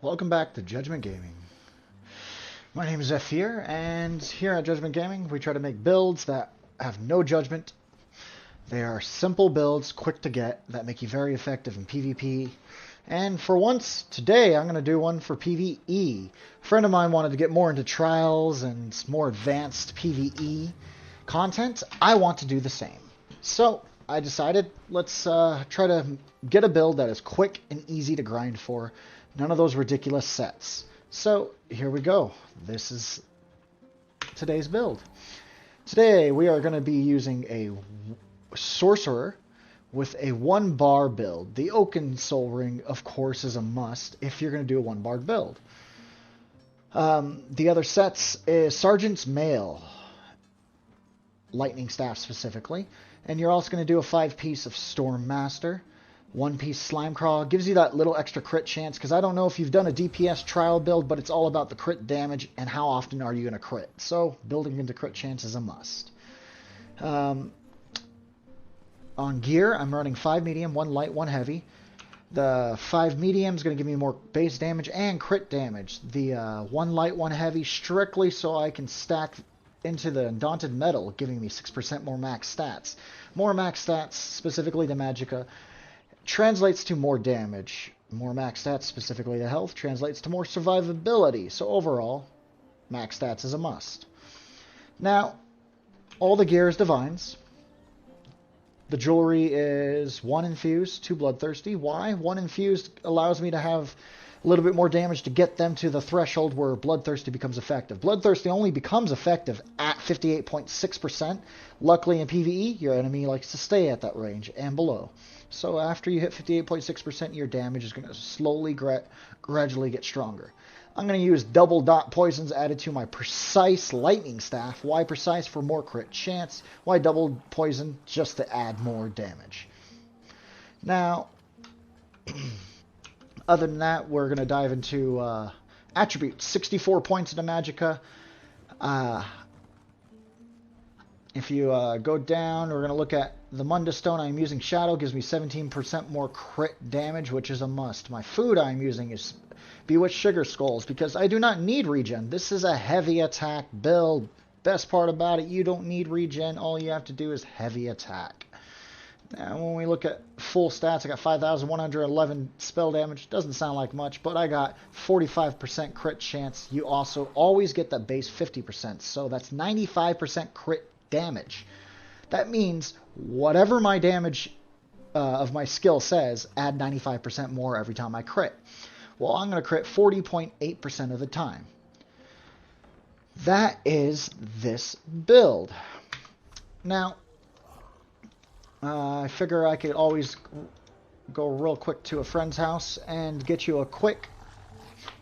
Welcome back to Judgment Gaming. My name is Zephyr, and here at Judgment Gaming, we try to make builds that have no judgment. They are simple builds, quick to get, that make you very effective in PvP. And for once, today, I'm going to do one for PvE. A friend of mine wanted to get more into trials and more advanced PvE content. I want to do the same. So, I decided, let's try to get a build that is quick and easy to grind for. None of those ridiculous sets. So, here we go. This is today's build. Today, we are going to be using a sorcerer with a 1-bar build. The Oaken Soul Ring, of course, is a must if you're going to do a 1-bar build. The other sets is Sergeant's Mail. Lightning Staff specifically. And you're also going to do a 5-piece of Storm Master. 1-piece Slime Crawl. Gives you that little extra crit chance, because I don't know if you've done a DPS trial build, but it's all about the crit damage and how often are you going to crit. So, building into crit chance is a must. On gear, I'm running 5 medium, 1 light, 1 heavy. The 5 medium is going to give me more base damage and crit damage. The 1 light, 1 heavy, strictly so I can stack into the Undaunted Metal, giving me 6% more max stats. More max stats, specifically to Magicka, translates to more damage. More max stats, specifically to health, translates to more survivability. So overall, max stats is a must. Now, all the gear is divines. The jewelry is 1 infused, 2 bloodthirsty. Why? 1 infused allows me to have a little bit more damage to get them to the threshold where bloodthirsty becomes effective. Bloodthirsty only becomes effective at 58.6%. Luckily in PvE, your enemy likes to stay at that range and below. So after you hit 58.6%, your damage is going to slowly, gradually get stronger. I'm going to use double dot poisons added to my precise lightning staff. Why precise? For more crit chance. Why double poison? Just to add more damage. Now, other than that, we're going to dive into attributes. 64 points into Magicka. If you go down, we're going to look at the Munda Stone I'm using. Shadow gives me 17% more crit damage, which is a must. My food I'm using is Bewitched Sugar Skulls, because I do not need regen. This is a heavy attack build. Best part about it, you don't need regen. All you have to do is heavy attack. Now, when we look at full stats, I got 5,111 spell damage. Doesn't sound like much, but I got 45% crit chance. You also always get that base 50%, so that's 95% crit damage. That means whatever my damage of my skill says, add 95% more every time I crit. Well, I'm going to crit 40.8% of the time. That is this build. Now, I figure I could always go real quick to a friend's house and get you a quick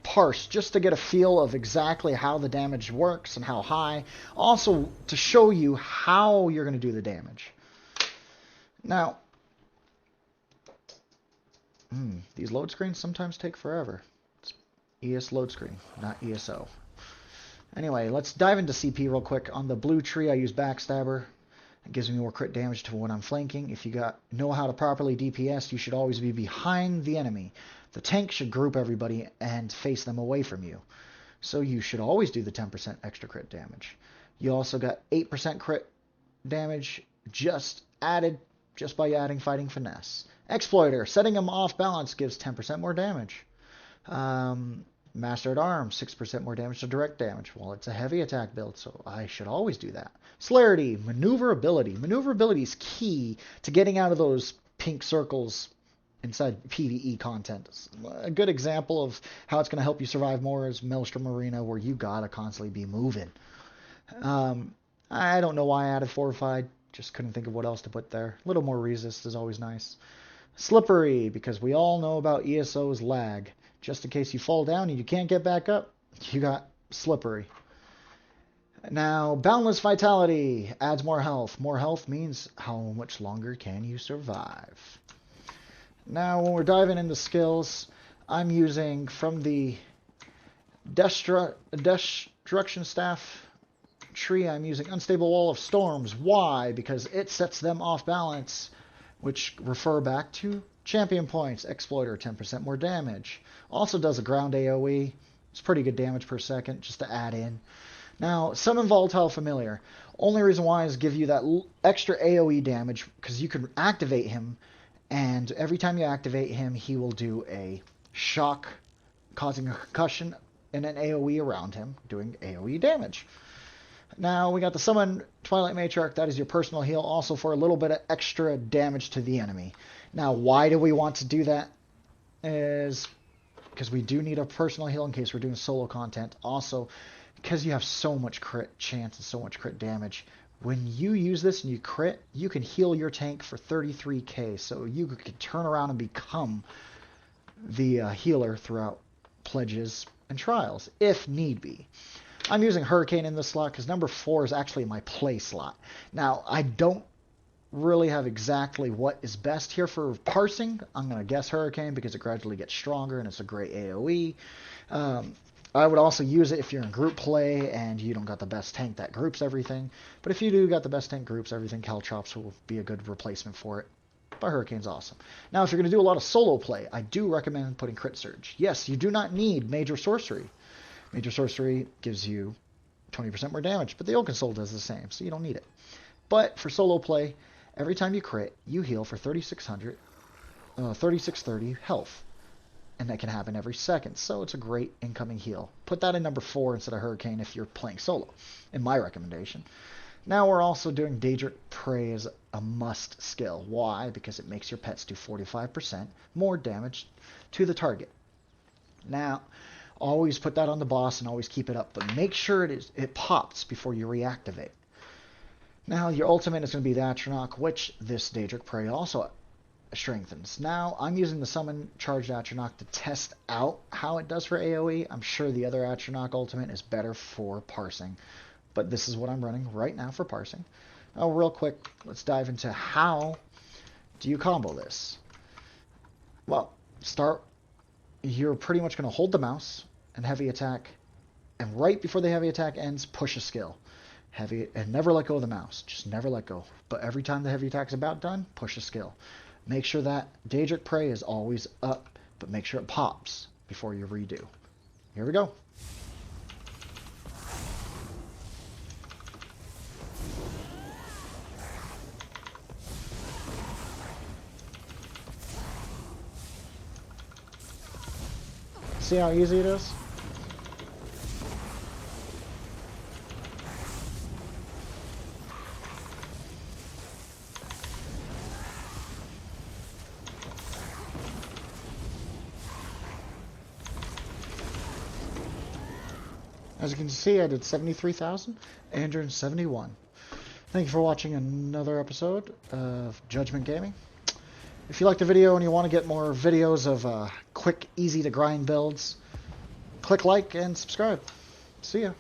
parse just to get a feel of exactly how the damage works and how high. Also, to show you how you're going to do the damage. Now, these load screens sometimes take forever. It's ES load screen, not ESO. Anyway, let's dive into CP real quick. On the blue tree, I use Backstabber. It gives me more crit damage to when I'm flanking. If you know how to properly DPS, you should always be behind the enemy. The tank should group everybody and face them away from you. So you should always do the 10% extra crit damage. You also got 8% crit damage just by adding Fighting Finesse. Exploiter, setting him off balance gives 10% more damage. Master at Arms, 6% more damage to direct damage. Well, it's a heavy attack build, so I should always do that. Celerity, maneuverability. Maneuverability is key to getting out of those pink circles inside PvE content. A good example of how it's going to help you survive more is Maelstrom Arena, where you gotta constantly be moving. I don't know why I added Fortified. Just couldn't think of what else to put there. A little more resist is always nice. Slippery, because we all know about ESO's lag. Just in case you fall down and you can't get back up, you got Slippery. Now, Boundless Vitality adds more health. More health means how much longer can you survive. Now, when we're diving into skills, I'm using from the Destruction Staff tree, I'm using Unstable Wall of Storms. Why? Because it sets them off balance, which refer back to Champion points, Exploiter, 10% more damage. Also does a ground AoE. It's pretty good damage per second, just to add in. Now, Summon Volatile Familiar. Only reason why is give you that extra AoE damage, because you can activate him, and every time you activate him, he will do a shock, causing a concussion and an AoE around him, doing AoE damage. Now, we got the Summon Twilight Matriarch. That is your personal heal, also for a little bit of extra damage to the enemy. Now, why do we want to do that? Is because we do need a personal heal in case we're doing solo content. Also, because you have so much crit chance and so much crit damage, when you use this and you crit, you can heal your tank for 33k. So you can turn around and become the healer throughout pledges and trials, if need be. I'm using Hurricane in this slot because number 4 is actually my play slot. Now, I don't really have exactly what is best here for parsing. I'm going to guess Hurricane because it gradually gets stronger and it's a great AoE. I would also use it if you're in group play and you don't got the best tank that groups everything. But if you do got the best tank groups everything, Caltrops will be a good replacement for it. But Hurricane's awesome. Now, if you're going to do a lot of solo play, I do recommend putting Crit Surge. Yes, you do not need Major Sorcery. Major Sorcery gives you 20% more damage, but the Oaken Soul does the same, so you don't need it. But for solo play, every time you crit, you heal for 3630 health. And that can happen every second, so it's a great incoming heal. Put that in number 4 instead of Hurricane if you're playing solo, in my recommendation. Now we're also doing Daedric Prey as a must skill. Why? Because it makes your pets do 45% more damage to the target. Now, always put that on the boss and always keep it up, but make sure it pops before you reactivate. Now, your ultimate is going to be the Atronach, which this Daedric Prey also strengthens. Now, I'm using the Summon Charged Atronach to test out how it does for AoE. I'm sure the other Atronach ultimate is better for parsing, but this is what I'm running right now for parsing. Now, real quick, let's dive into how do you combo this. Well, you're pretty much going to hold the mouse and heavy attack, and right before the heavy attack ends, push a skill. Heavy, and never let go of the mouse. Just never let go. But every time the heavy attack's about done, push a skill. Make sure that Daedric Prey is always up, but make sure it pops before you redo. Here we go. See how easy it is? As you can see, I did 73,871. Thank you for watching another episode of Judgment Gaming. If you liked the video and you want to get more videos of quick, easy to grind builds, click like and subscribe. See ya.